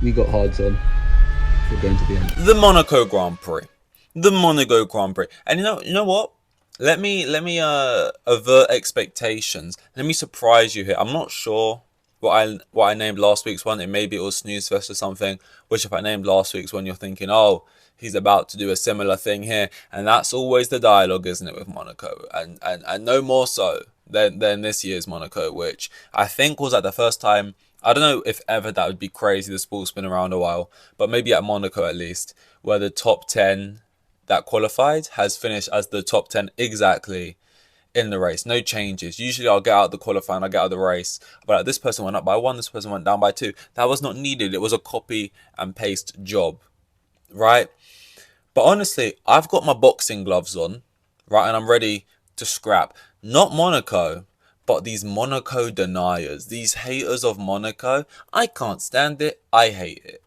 We got hards on. We're going to the end. The Monaco Grand Prix. The Monaco Grand Prix. And you know what? Let me avert expectations. Let me surprise you here. I'm not sure what I named last week's one. Maybe it was Snooze Fest or something. Which if I named last week's one, you're thinking, oh, he's about to do a similar thing here. And that's always the dialogue, isn't it, with Monaco? And no more so than this year's Monaco, which I think was at the first time. I don't know if ever that would be crazy. The sport's been around a while, but maybe at Monaco at least, where the top 10 that qualified has finished as the top 10 exactly in the race. No changes. Usually I'll get out the qualifying, I'll get out of the race. But like, this person went up by one, this person went down by two. That was not needed. It was a copy and paste job, right? But honestly, I've got my boxing gloves on, right? And I'm ready to scrap. Not Monaco, but these Monaco deniers, these haters of Monaco. I can't stand it. I hate it.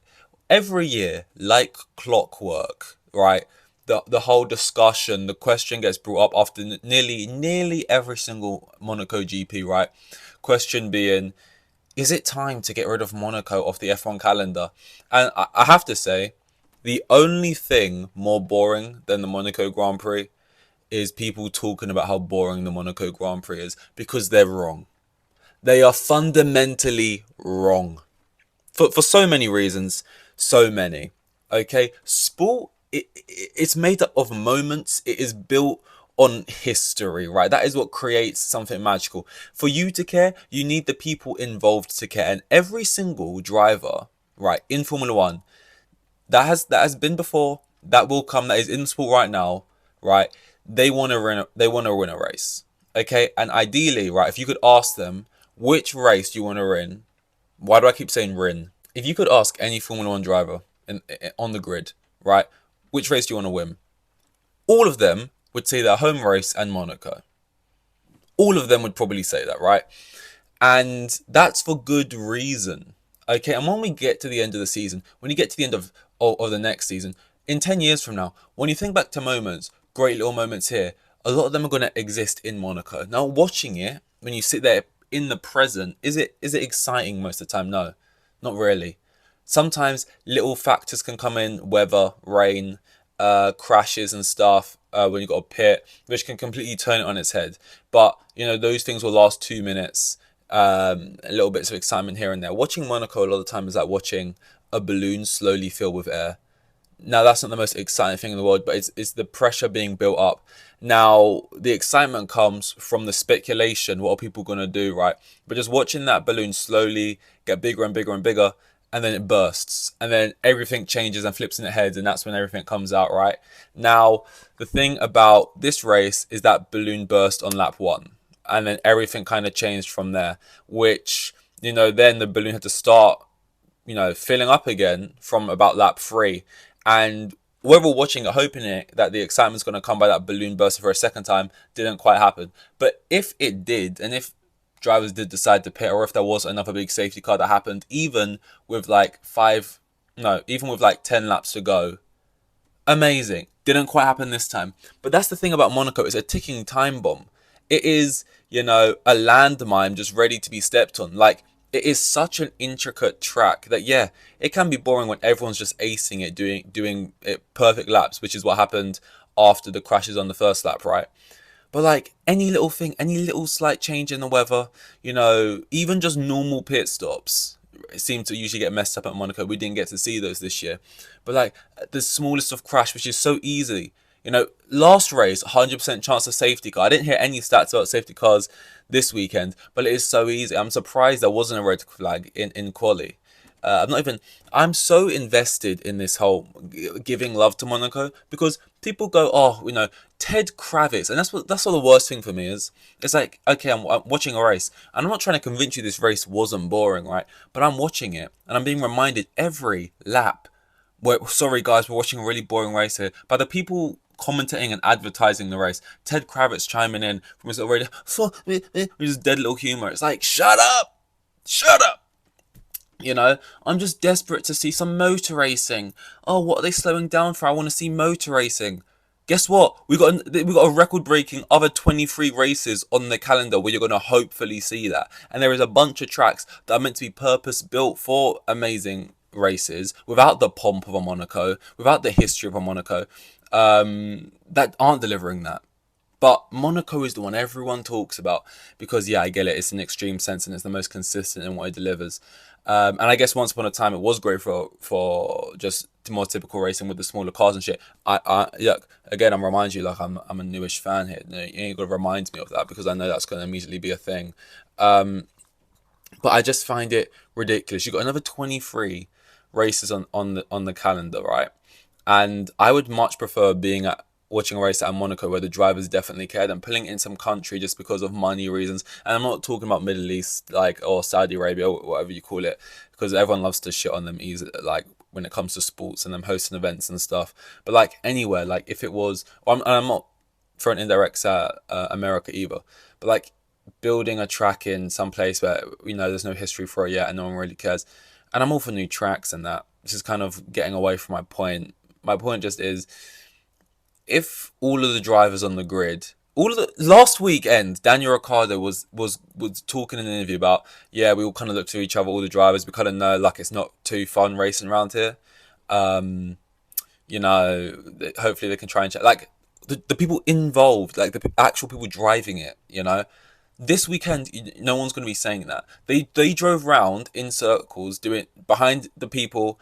Every year, like clockwork, right? The whole discussion, the question gets brought up after nearly every single Monaco GP, right? Question being, is it time to get rid of Monaco off the F1 calendar? And I have to say, the only thing more boring than the Monaco Grand Prix is people talking about how boring the Monaco Grand Prix is, because they're wrong. They are fundamentally wrong. For so many reasons, so many. Okay? Sport, it's made up of moments. It is built on history, right? That is what creates something magical. For you to care, you need the people involved to care. And every single driver, right, in Formula One, that has been before, that will come, that is in sport right now, right? They want to win a race. Okay? And ideally, right, if you could ask them which race do you want to win? Why do I keep saying win? If you could ask any Formula One driver on the grid, right, which race do you want to win? All of them would say their home race and Monaco. All of them would probably say that, right? And that's for good reason. Okay, and when we get to the end of the season, when you get to the end of the next season, in 10 years from now, when you think back to moments, great little moments here, a lot of them are going to exist in Monaco. Now, watching it, when you sit there in the present, is it exciting most of the time? No, not really. Sometimes little factors can come in, weather, rain, crashes and stuff, when you've got a pit, which can completely turn it on its head. But, those things will last 2 minutes, a little bits of excitement here and there. Watching Monaco a lot of the time is like watching a balloon slowly fill with air. Now, that's not the most exciting thing in the world, but it's the pressure being built up. Now, the excitement comes from the speculation. What are people going to do, right? But just watching that balloon slowly get bigger and bigger and bigger, and then it bursts. And then everything changes and flips in its head, and that's when everything comes out, right? Now, the thing about this race is that balloon burst on lap one. And then everything kind of changed from there, which, then the balloon had to start, filling up again from about lap three. And we're all watching it, hoping that the excitement's going to come by that balloon burst for a second time. Didn't quite happen. But if it did, and if drivers did decide to pit, or if there was another big safety car that happened, even with like 10 laps to go, amazing. Didn't quite happen this time. But that's the thing about Monaco. It's a ticking time bomb. It is, a landmine just ready to be stepped on. Like, it is such an intricate track that, yeah, it can be boring when everyone's just acing it, doing it perfect laps, which is what happened after the crashes on the first lap, right? But like any little thing, any little slight change in the weather, even just normal pit stops seem to usually get messed up at Monaco. We didn't get to see those this year. But like the smallest of crash, which is so easy. Last race, 100% chance of safety car. I didn't hear any stats about safety cars this weekend, but it is so easy. I'm surprised there wasn't a red flag in quali. I'm so invested in this whole giving love to Monaco, because people go, oh, Ted Kravitz. And that's what the worst thing for me is. It's like, okay, I'm watching a race, and I'm not trying to convince you this race wasn't boring, right? But I'm watching it, and I'm being reminded every lap, sorry guys, we're watching a really boring race here, by the people commentating and advertising the race. Ted Kravitz chiming in from his already with his dead little humor. It's like, shut up, shut up. I'm just desperate to see some motor racing. Oh, what are they slowing down for? I want to see motor racing. Guess what? We got a record-breaking other 23 races on the calendar where you're going to hopefully see that. And there is a bunch of tracks that are meant to be purpose-built for amazing races, without the pomp of a Monaco, without the history of a Monaco, that aren't delivering that. But Monaco is the one everyone talks about because, yeah, I get it. It's an extreme sense and it's the most consistent in what it delivers. And I guess once upon a time it was great for just more typical racing with the smaller cars and shit. Yeah, again, I'm reminding you like I'm a newish fan here. You ain't got to remind me of that because I know that's going to immediately be a thing. But I just find it ridiculous. You've got another 23 races on the calendar, right? And I would much prefer being at watching a race at Monaco where the drivers definitely care than pulling in some country just because of money reasons. And I'm not talking about Middle East like or Saudi Arabia or whatever you call it, because everyone loves to shit on them easy like when it comes to sports and them hosting events and stuff. But like anywhere, like if it was, I'm not throwing indirects at America either, but like building a track in some place where there's no history for it yet and no one really cares. And I'm all for new tracks and that. This is kind of getting away from my point. My point just is, if all of the drivers on the grid, all of the last weekend, Daniel Ricciardo was talking in an interview about, yeah, we all kind of look to each other, all the drivers, we kind of know like it's not too fun racing around here. Hopefully they can try and check like the people involved, like the actual people driving it. This weekend, no one's going to be saying that. They drove round in circles, doing behind the people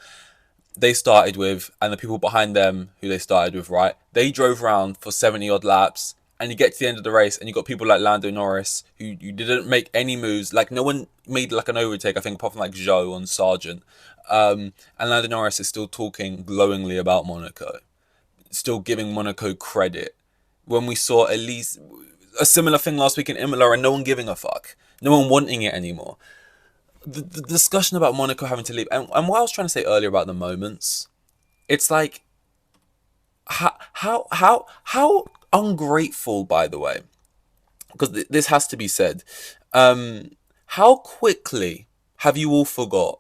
they started with and the people behind them who they started with, right? They drove around for 70 odd laps and you get to the end of the race and you got people like Lando Norris who you didn't make any moves. Like no one made like an overtake, I think, apart from like Zhou on Sargent. And Lando Norris is still talking glowingly about Monaco, still giving Monaco credit. When we saw at least a similar thing last week in Imola and no one giving a fuck. No one wanting it anymore. The discussion about Monaco having to leave, and what I was trying to say earlier about the moments, it's like how ungrateful, by the way, because this has to be said. How quickly have you all forgot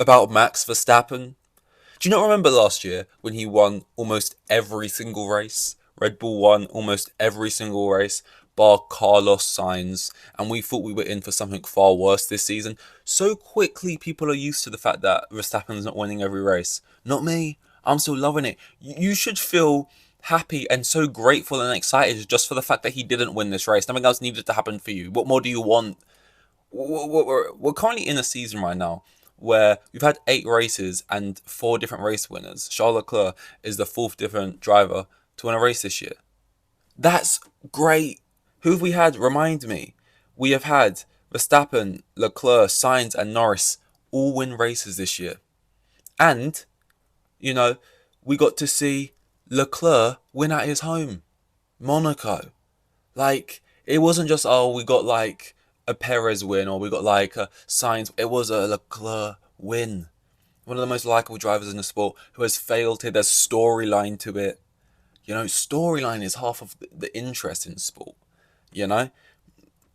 about Max Verstappen? Do you not remember last year when he won almost every single race? Red Bull won almost every single race, bar Carlos Sainz, and we thought we were in for something far worse this season. So quickly people are used to the fact that Verstappen's not winning every race. Not me. I'm still loving it. You should feel happy and so grateful and excited just for the fact that he didn't win this race. Nothing else needed to happen for you. What more do you want? We're currently in a season right now where we've had 8 races and 4 different race winners. Charles Leclerc is the 4th different driver to win a race this year. That's great. Who have we had? Remind me. We have had Verstappen, Leclerc, Sainz and Norris all win races this year. And, we got to see Leclerc win at his home, Monaco. Like, it wasn't just, we got like a Perez win or we got like a Sainz. It was a Leclerc win. One of the most likable drivers in the sport who has failed here. There's storyline to it. Storyline is half of the interest in sport. Let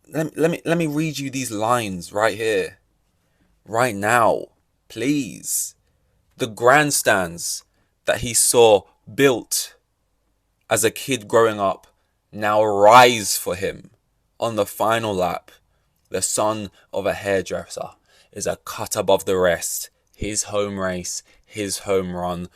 me read you these lines right here, right now, please. The grandstands that he saw built as a kid growing up now rise for him on the final lap. The son of a hairdresser is a cut above the rest. His home race, his home run.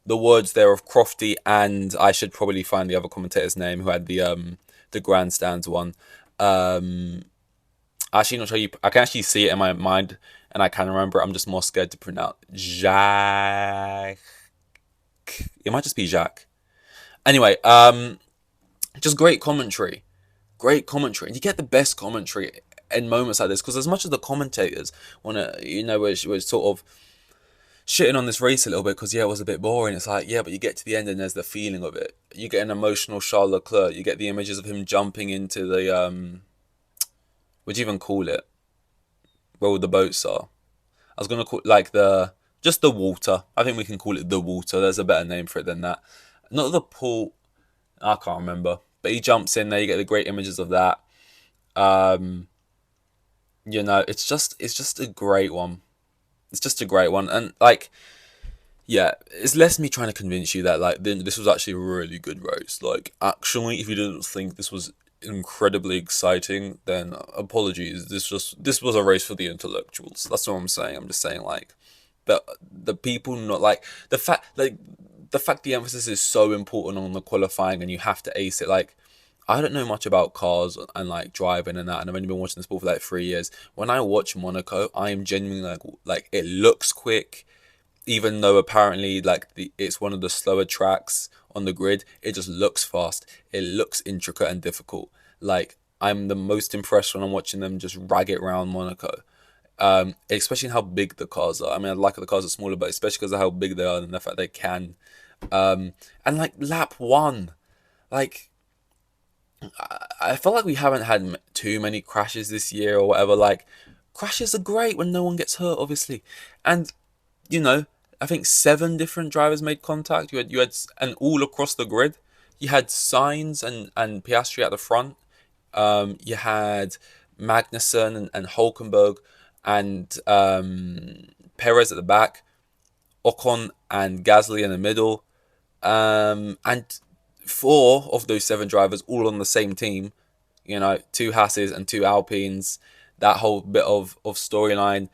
The words there of Crofty, and I should probably find the other commentator's name who had the grandstands one. Actually, not sure I can actually see it in my mind, and I can remember it. I'm just more scared to pronounce Jacques. It might just be Jacques. Anyway, just great commentary, and you get the best commentary in moments like this because as much as the commentators want to, we're sort of shitting on this race a little bit because it was a bit boring. It's like, yeah, but you get to the end and there's the feeling of it. You get an emotional Charles Leclerc. You get the images of him jumping into the what do you even call it? Where all the boats are. I was gonna call it like just the water. I think we can call it the water. There's a better name for it than that. Not the pool. I can't remember. But he jumps in there. You get the great images of that. It's just a great one. It's just a great one. And like, yeah, it's less me trying to convince you that like this was actually a really good race. Like, actually, if you didn't think this was incredibly exciting, then apologies. This was a race for the intellectuals. That's what I'm saying. I'm just saying like, the people not like the fact the emphasis is so important on the qualifying and you have to ace it. Like, I don't know much about cars and like driving and that, and I've only been watching the sport for like 3 years. When I watch Monaco, I am genuinely like it looks quick, even though apparently like it's one of the slower tracks on the grid. It just looks fast. It looks intricate and difficult. Like, I'm the most impressed when I'm watching them just rag it around Monaco. Especially how big the cars are. I mean, I like the cars are smaller, but especially because of how big they are and the fact they can. And like lap one, like I feel like we haven't had too many crashes this year or whatever. Like, crashes are great when no one gets hurt, obviously, and you know, I think 7 different drivers made contact. And all across the grid, you had Sainz and Piastri at the front. You had Magnussen and Hulkenberg and Perez at the back, Ocon and Gasly in the middle, and 4 of those 7 drivers all on the same team. You know, 2 Hasses and 2 Alpines. That whole bit of storyline.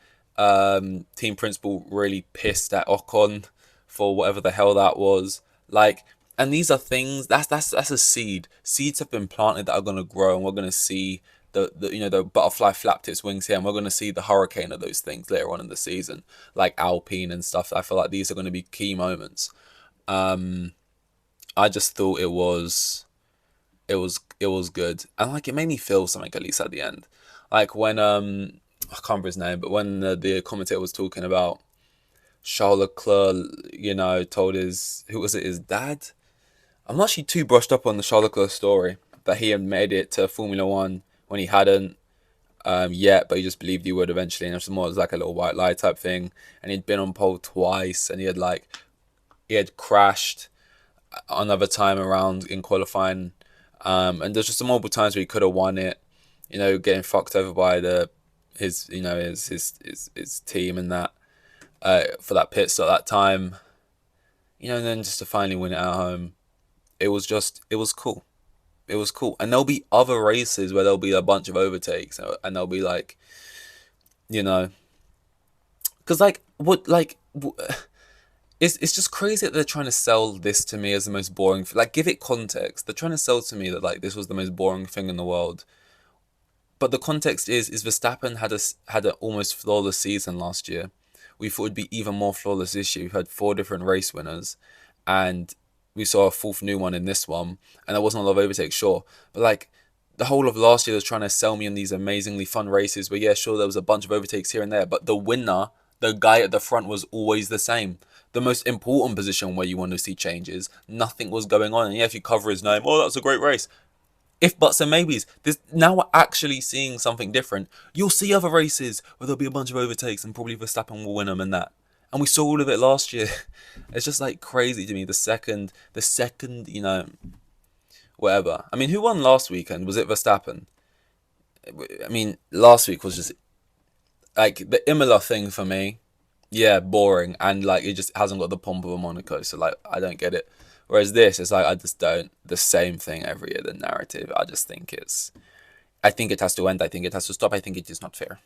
Team principal really pissed at Ocon for whatever the hell that was. Like, and these are things that's a seed. Seeds have been planted that are gonna grow, and we're gonna see the butterfly flapped its wings here, and we're gonna see the hurricane of those things later on in the season, like Alpine and stuff. I feel like these are gonna be key moments. I just thought it was good, and like it made me feel something at least at the end, like when I can't remember his name, but when the commentator was talking about Charles Leclerc, told his dad. I'm not actually too brushed up on the Charles Leclerc story, that he had made it to Formula One when he hadn't yet, but he just believed he would eventually, and it was more like a little white lie type thing. And he'd been on pole twice, and he had crashed another time around in qualifying, and there's just some multiple times where he could have won it, getting fucked over by his team and that for that pit stop that time, and then just to finally win it at home, it was cool. It was cool. And there'll be other races where there'll be a bunch of overtakes, and they'll be like, because it's just crazy that they're trying to sell this to me as the most boring. Like, give it context. They're trying to sell to me that like this was the most boring thing in the world. But the context is Verstappen had an almost flawless season last year. We thought it'd be even more flawless this year. We've had 4 different race winners, and we saw a 4th new one in this one, and there wasn't a lot of overtakes, sure. But like, the whole of last year was trying to sell me on these amazingly fun races where, yeah, sure, there was a bunch of overtakes here and there, but the winner, the guy at the front, was always the same. The most important position where you want to see changes, nothing was going on. And yeah, if you cover his name, oh, that was a great race. If buts and maybes, now we're actually seeing something different. You'll see other races where there'll be a bunch of overtakes and probably Verstappen will win them and that. And we saw all of it last year. It's just like crazy to me. The second, whatever. I mean, who won last weekend? Was it Verstappen? I mean, last week was just like the Imola thing for me. Yeah, boring, and like it just hasn't got the pomp of a Monaco. So like, I don't get it. Whereas this, it's like, I just don't, the same thing every year, the narrative. I just think I think it has to end. I think it has to stop. I think it is not fair.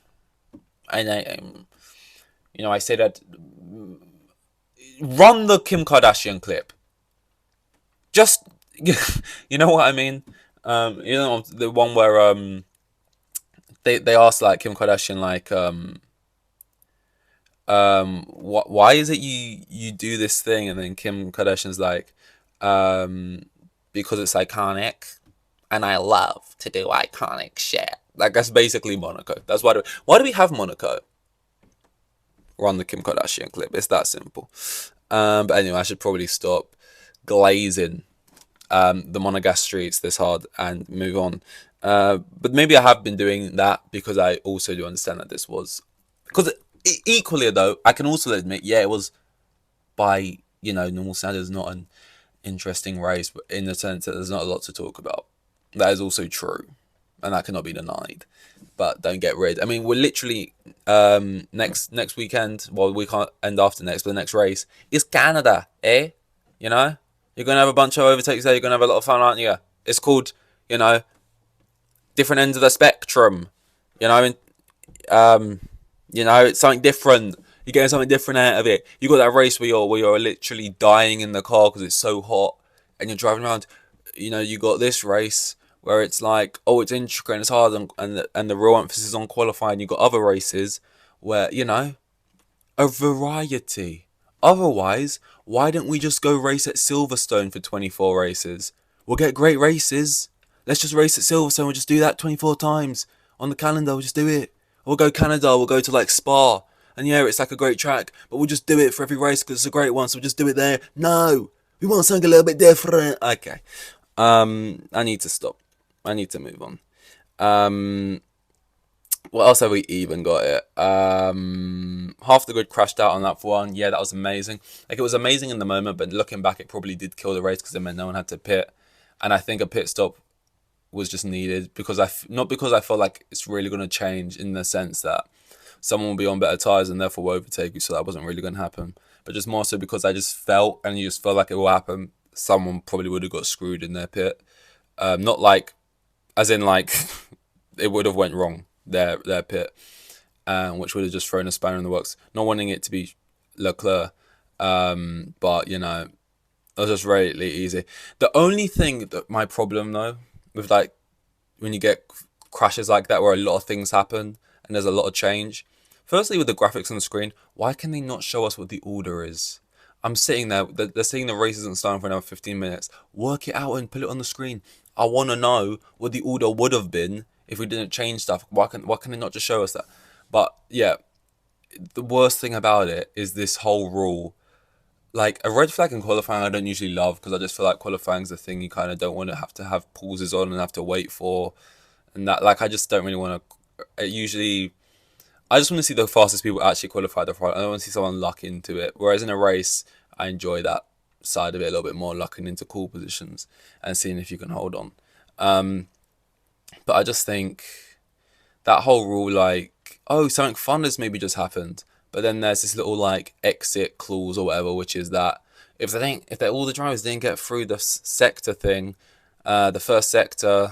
And I say that, run the Kim Kardashian clip. Just, you know what I mean? The one where they asked like Kim Kardashian like why is it you do this thing, and then Kim Kardashian's like, because it's iconic, and I love to do iconic shit. Like, that's basically Monaco. That's why do we have Monaco? Run the Kim Kardashian clip. It's that simple. But anyway, I should probably stop glazing the Monegasque streets this hard and move on. But maybe I have been doing that because I also do understand that this was, because equally though, I can also admit, yeah, it was by normal standards not an interesting race, but in the sense that there's not a lot to talk about. That is also true, and that cannot be denied. But don't get rid. I mean, we're literally next weekend. Well, we can't end after next, but the next race is Canada, eh? You're gonna have a bunch of overtakes there. You're gonna have a lot of fun, aren't you? It's called, different ends of the spectrum. It's something different. You're getting something different out of it. You got that race where you're literally dying in the car because it's so hot, and you're driving around. You know, you got this race where it's like, oh, it's intricate and it's hard, and the real emphasis is on qualifying. You got other races where, you know, a variety. Otherwise, why don't we just go race at Silverstone for 24 races? We'll get great races. Let's just race at Silverstone. We'll just do that 24 times on the calendar. We'll just do it. We'll go Canada. We'll go to like Spa. And yeah, it's like a great track, but we'll just do it for every race because it's a great one. So we'll just do it there. No, we want something a little bit different. Okay. I need to stop. I need to move on. What else have we even got it? Half the grid crashed out on that one. Yeah, that was amazing. Like, it was amazing in the moment, but looking back, it probably did kill the race because it meant no one had to pit. And I think a pit stop was just needed because not because I felt like it's really going to change in the sense that someone will be on better tyres and therefore will overtake you, so that wasn't really going to happen. But just more so because I just felt, and you just felt like it will happen, someone probably would have got screwed in their pit. Not like, as in like, it would have went wrong, their pit, which would have just thrown a spanner in the works. Not wanting it to be Leclerc, but, you know, it was just really easy. The only thing that my problem, though, with like, when you get crashes like that where a lot of things happen, and there's a lot of change. Firstly, with the graphics on the screen, why can they not show us what the order is? I'm sitting there, they're saying the race isn't starting for another 15 minutes. Work it out and put it on the screen. I want to know what the order would have been if we didn't change stuff. Why can they not just show us that? But yeah, the worst thing about it is this whole rule. Like, a red flag in qualifying I don't usually love because I just feel like qualifying's the thing you kind of don't want to have pauses on and have to wait for. And that, like, I just don't really want to. Usually, I just want to see the fastest people actually qualify the front. I don't want to see someone luck into it. Whereas in a race, I enjoy that side of it a little bit more, lucking into cool positions and seeing if you can hold on. But I just think that whole rule, like, oh, something fun has maybe just happened, but then there's this little like exit clause or whatever, which is that if all the drivers didn't get through the sector thing, the first sector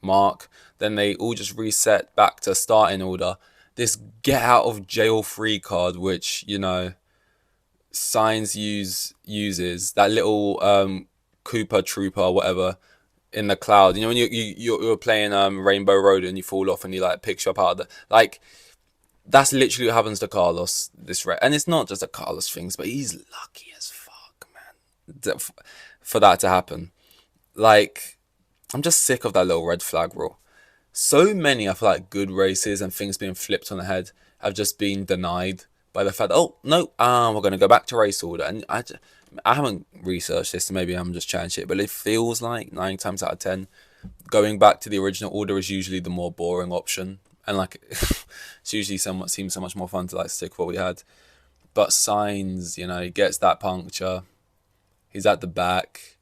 mark, then they all just reset back to starting order. This get out of jail free card, which, you know, Sainz uses, that little Cooper Trooper or whatever in the cloud. You know, when you're playing Rainbow Road and you fall off and he like picks you up out of the, like, that's literally what happens to Carlos this race. And it's not just a Carlos thing, but he's lucky as fuck, man, for that to happen. Like, I'm just sick of that little red flag rule. So many, I feel like, good races and things being flipped on the head have just been denied by the fact that, oh, no, we're going to go back to race order. And I haven't researched this, so maybe I'm just chatting shit, but it feels like 9 times out of 10, going back to the original order is usually the more boring option. And, like, it's usually seems so much more fun to, like, stick with what we had. But Sainz, you know, he gets that puncture. He's at the back.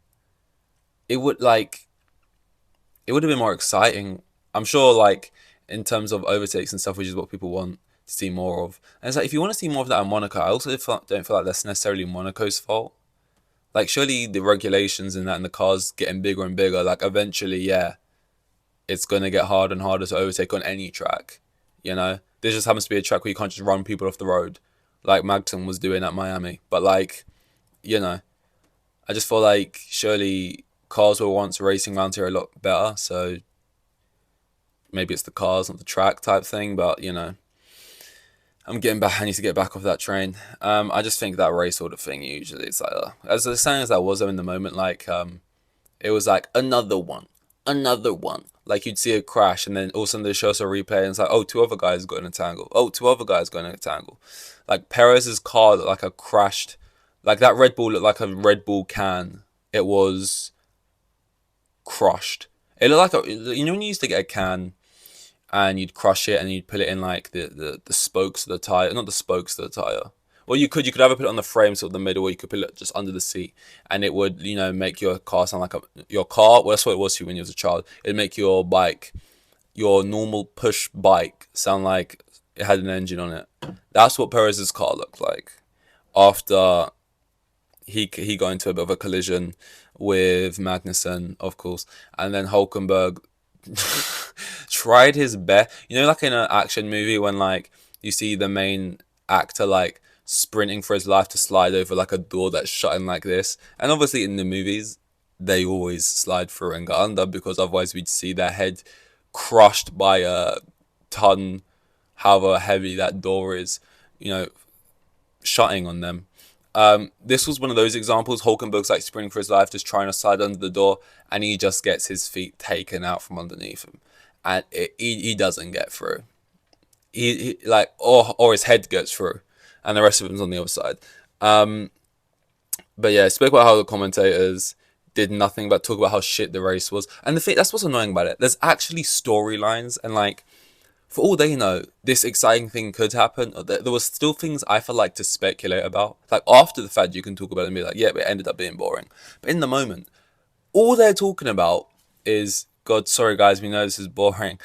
It would have been more exciting. I'm sure, like, in terms of overtakes and stuff, which is what people want to see more of. And it's like, if you want to see more of that in Monaco, I also don't feel like that's necessarily Monaco's fault. Like, surely the regulations and that and the cars getting bigger and bigger, like, eventually, yeah, it's going to get harder and harder to overtake on any track, you know? This just happens to be a track where you can't just run people off the road, like Magnussen was doing at Miami. But, like, you know, I just feel like surely cars were once racing around here a lot better, so maybe it's the cars, not the track type thing, but, you know, I need to get back off that train. I just think that race order thing, usually, it's like, as exciting as that was in the moment, like, it was like, another one. Like, you'd see a crash, and then all of a sudden they show us a replay, and it's like, oh, 2 other guys got in a tangle. Oh, 2 other guys got in a tangle. Like, Perez's car looked like a crashed, like, that Red Bull looked like a Red Bull can. It was crushed. It looked like you know when you used to get a can, and you'd crush it, and you'd put it in, like, the spokes of the tyre, not the spokes of the tyre. Well, you could either put it on the frame, sort of the middle, or you could put it just under the seat, and it would, you know, make your car sound like your car. Well, that's what it was to you when you was a child. It'd make your bike, your normal push bike, sound like it had an engine on it. That's what Perez's car looked like after he got into a bit of a collision with Magnussen, of course, and then Hulkenberg tried his best. You know, like in an action movie when, like, you see the main actor, like, sprinting for his life to slide over like a door that's shutting like this. And obviously in the movies, they always slide through and go under, because otherwise we'd see their head crushed by a ton, however heavy that door is, shutting on them. This was one of those examples. Hulkenberg's like sprinting for his life, just trying to slide under the door, and he just gets his feet taken out from underneath him, and he doesn't get through. He like, or his head gets through, and the rest of him's on the other side. But yeah, spoke about how the commentators did nothing but talk about how shit the race was, and the thing that's what's annoying about it. There's actually storylines, and like, for all they know, this exciting thing could happen. There was still things I feel like to speculate about. Like, after the fact, you can talk about it and be like, yeah, but it ended up being boring. But in the moment, all they're talking about is, God, sorry guys, we know this is boring.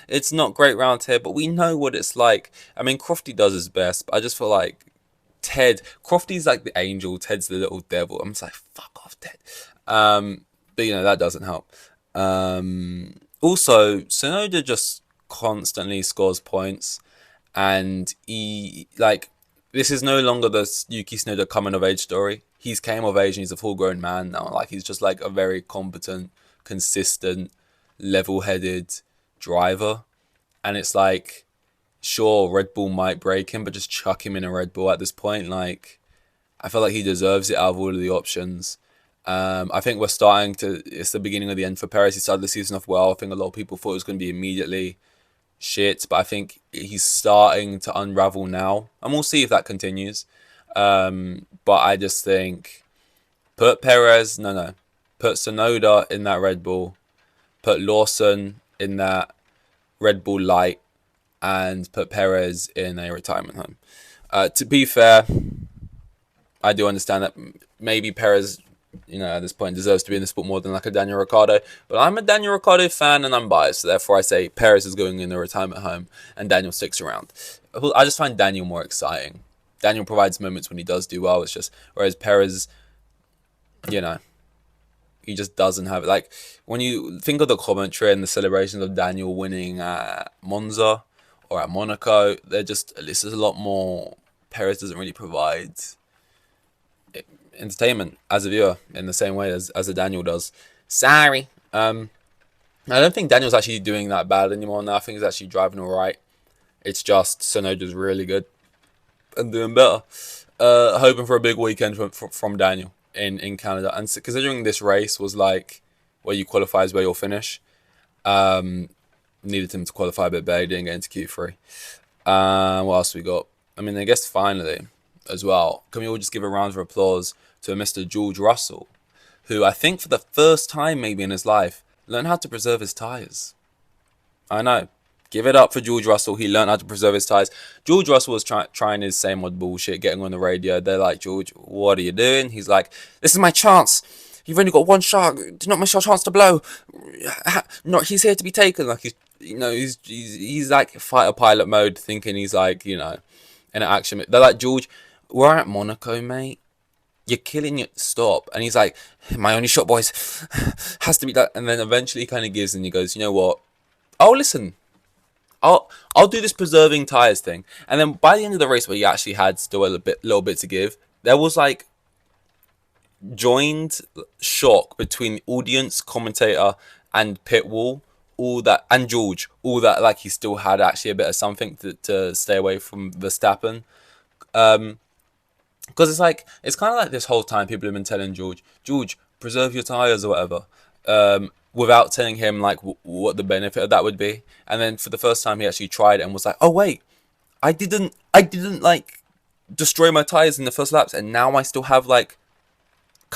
It's not great round here, but we know what it's like. I mean, Crofty does his best, but I just feel like Crofty's like the angel, Ted's the little devil. I'm just like, fuck off, Ted. But that doesn't help. Also, Tsunoda just constantly scores points, and this is no longer the Yuki Tsunoda coming of age story. He's came of age and he's a full grown man now. Like, he's just like a very competent, consistent, level-headed driver, and it's like, sure, Red Bull might break him, but just chuck him in a Red Bull at this point. Like, I feel like he deserves it out of all of the options. I think it's the beginning of the end for Perez. He started the season off well. I think a lot of people thought it was going to be immediately shit, but I think he's starting to unravel now, and we'll see if that continues. But I just think, put Tsunoda in that Red Bull, put Lawson in that Red Bull Light, and put Perez in a retirement home. To be fair, I do understand that maybe Perez, at this point, deserves to be in the sport more than like a Daniel Ricciardo. But I'm a Daniel Ricciardo fan, and I'm biased. So therefore, I say Perez is going in the retirement home, and Daniel sticks around. I just find Daniel more exciting. Daniel provides moments when he does do well. It's just, whereas Perez, he just doesn't have it. Like, when you think of the commentary and the celebrations of Daniel winning at Monza or at Monaco, this is a lot more. Perez doesn't really provide entertainment as a viewer in the same way as a Daniel does. Sorry. I don't think Daniel's actually doing that bad anymore now. I think he's actually driving alright. It's just Tsunoda's really good and doing better. Hoping for a big weekend from Daniel in Canada. And considering this race was like where you qualify is where you'll finish, needed him to qualify a bit better. He didn't get into Q3. What else we got? I mean, I guess finally, as well, can we all just give a round of applause to Mr. George Russell, who I think for the first time maybe in his life learned how to preserve his tyres. I know. Give it up for George Russell. He learned how to preserve his tyres. George Russell was trying his same old bullshit, getting on the radio. They're like, George, what are you doing? He's like, this is my chance. You've only got one shot. Do not miss your chance to blow. He's here to be taken. Like, he's like fighter pilot mode, thinking he's like, in an action. They're like, George, we're at Monaco, mate. You're killing it. Stop. And he's like, my only shot, boys. Has to be that. And then eventually he kind of gives and he goes, you know what? Oh, listen. I'll do this preserving tyres thing. And then by the end of the race, where he actually had still a little bit to give, there was like joined shock between audience, commentator, and pit wall. All that, and George, all that, like he still had actually a bit of something to stay away from Verstappen. Because it's kind of like this whole time people have been telling George, preserve your tyres or whatever, without telling him like what the benefit of that would be. And then for the first time he actually tried it and was like, oh wait, I didn't like destroy my tyres in the first laps, and now I still have like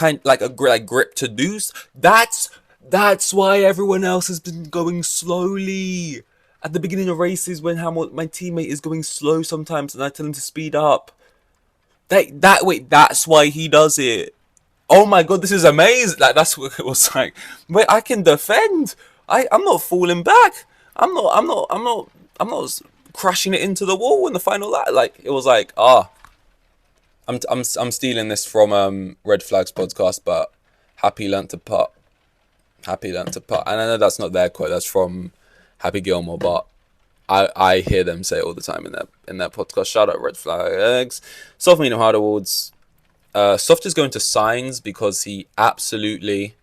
a grip to do. That's why everyone else has been going slowly at the beginning of races when my teammate is going slow sometimes and I tell him to speed up. That's why he does it. Oh my god, this is amazing. Like, that's what it was like. Wait, I can defend. I'm not falling back. I'm not crashing it into the wall in the final lap. Like, it was like, I'm stealing this from Red Flags podcast, but Happy learnt to putt. And I know that's not their quote, that's from Happy Gilmore, but I hear them say it all the time in their podcast. Shout out Red Flags. Soft, medium, hard awards. Soft is going to signs because he absolutely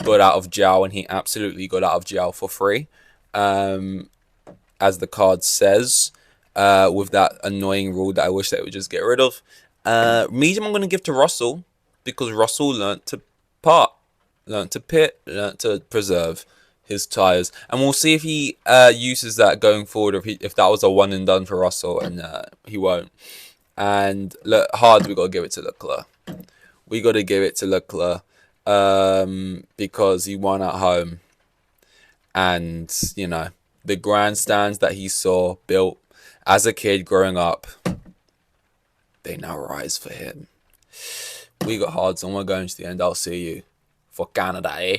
got out of jail, and he absolutely got out of jail for free, as the card says, with that annoying rule that I wish they would just get rid of. Medium I'm going to give to Russell, because Russell learnt to pit, learnt to preserve his tyres, and we'll see if he uses that going forward, or if that was a one and done for Russell, and he won't. And look, hard, we got to give it to Leclerc. We got to give it to Leclerc, because he won at home, and you know, the grandstands that he saw built as a kid growing up, they now rise for him. We got hards, and we're going to the end. I'll see you for Canada, eh?